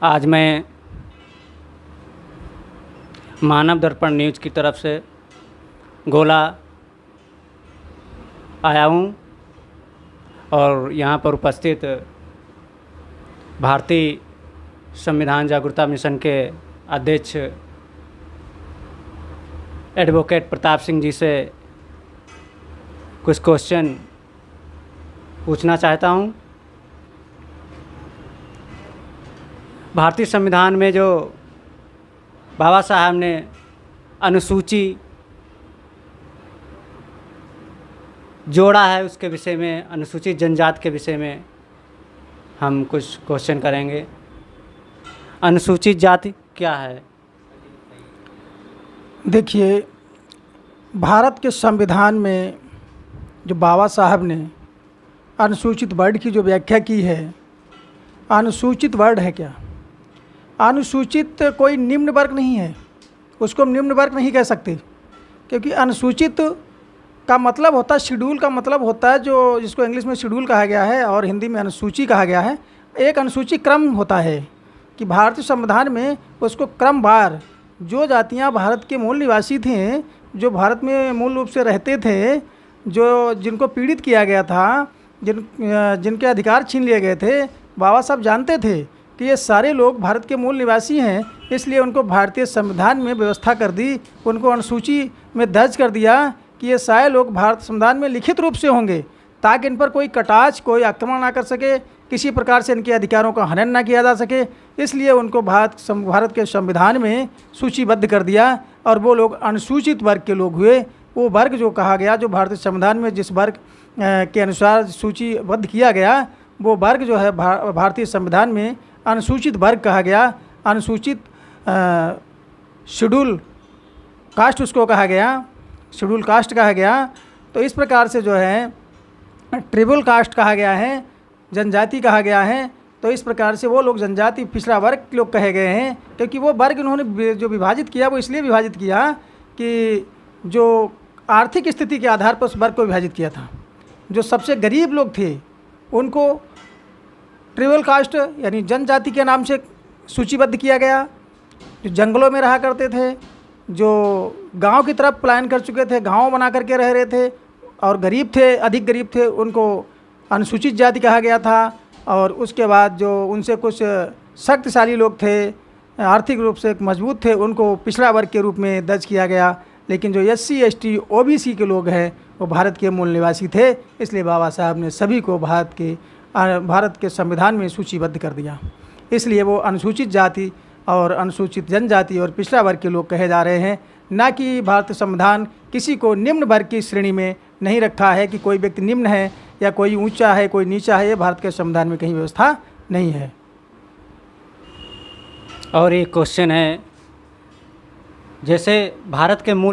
आज मैं मानव दर्पण न्यूज़ की तरफ से गोला आया हूँ और यहाँ पर उपस्थित भारतीय संविधान जागरूकता मिशन के अध्यक्ष एडवोकेट प्रताप सिंह जी से कुछ क्वेश्चन पूछना चाहता हूँ। भारतीय संविधान में जो बाबा साहब ने अनुसूची जोड़ा है उसके विषय में, अनुसूचित जनजाति के विषय में हम कुछ क्वेश्चन करेंगे। अनुसूचित जाति क्या है? देखिए, भारत के संविधान में जो बाबा साहब ने अनुसूचित वर्ग की जो व्याख्या की है, अनुसूचित वर्ग है क्या? अनुसूचित कोई निम्न वर्ग नहीं है, उसको हम निम्न वर्ग नहीं कह सकते, क्योंकि अनुसूचित का मतलब होता है, शेड्यूल का मतलब होता है, जो जिसको इंग्लिश में शेड्यूल कहा गया है और हिंदी में अनुसूची कहा गया है। एक अनुसूची क्रम होता है कि भारतीय संविधान में उसको क्रमवार जो जातियां भारत के मूल निवासी थे, जो भारत में मूल रूप से रहते थे, जो जिनको पीड़ित किया गया था, जिनके अधिकार छीन लिए गए थे, बाबा साहब जानते थे कि ये सारे लोग भारत के मूल निवासी हैं, इसलिए उनको भारतीय संविधान में व्यवस्था कर दी, उनको अनुसूची में दर्ज कर दिया कि ये सारे लोग भारत संविधान में लिखित रूप से होंगे, ताकि इन पर कोई कटाक्ष, कोई आक्रमण ना कर सके, किसी प्रकार से इनके अधिकारों का हनन ना किया जा सके। इसलिए उनको भारत के संविधान में सूचीबद्ध कर दिया और वो लोग अनुसूचित वर्ग के लोग हुए। वो वर्ग जो कहा गया, जो भारतीय संविधान में जिस वर्ग के अनुसार सूचीबद्ध किया गया, वो वर्ग जो है भारतीय संविधान में अनुसूचित वर्ग कहा गया। अनुसूचित शेड्यूल कास्ट उसको कहा गया, शेड्यूल कास्ट कहा गया। तो इस प्रकार से जो है ट्रिबल कास्ट कहा गया है, जनजाति कहा गया है। तो इस प्रकार से वो लोग जनजाति पिछड़ा वर्ग लोग कहे गए हैं, क्योंकि वो वर्ग उन्होंने जो विभाजित किया वो इसलिए विभाजित किया कि जो आर्थिक स्थिति के आधार पर उस वर्ग को विभाजित किया था। जो सबसे गरीब लोग थे उनको ट्रिबल कास्ट यानी जनजाति के नाम से सूचीबद्ध किया गया। जो जंगलों में रहा करते थे, जो गांव की तरफ पलायन कर चुके थे, गांव बना करके रह रहे थे और गरीब थे, अधिक गरीब थे, उनको अनुसूचित जाति कहा गया था। और उसके बाद जो उनसे कुछ शक्तिशाली लोग थे, आर्थिक रूप से मजबूत थे, उनको पिछड़ा वर्ग के रूप में दर्ज किया गया। लेकिन जो SC ST OBC के लोग हैं वो भारत के मूल निवासी थे, इसलिए बाबा साहब ने सभी को भारत के संविधान में सूचीबद्ध कर दिया। इसलिए वो अनुसूचित जाति और अनुसूचित जनजाति और पिछड़ा वर्ग के लोग कहे जा रहे हैं, ना कि भारतीय संविधान किसी को निम्न वर्ग की श्रेणी में नहीं रखा है कि कोई व्यक्ति निम्न है या कोई ऊंचा है, कोई नीचा है। ये भारत के संविधान में कहीं व्यवस्था नहीं है। और एक क्वेश्चन है, जैसे भारत के मूल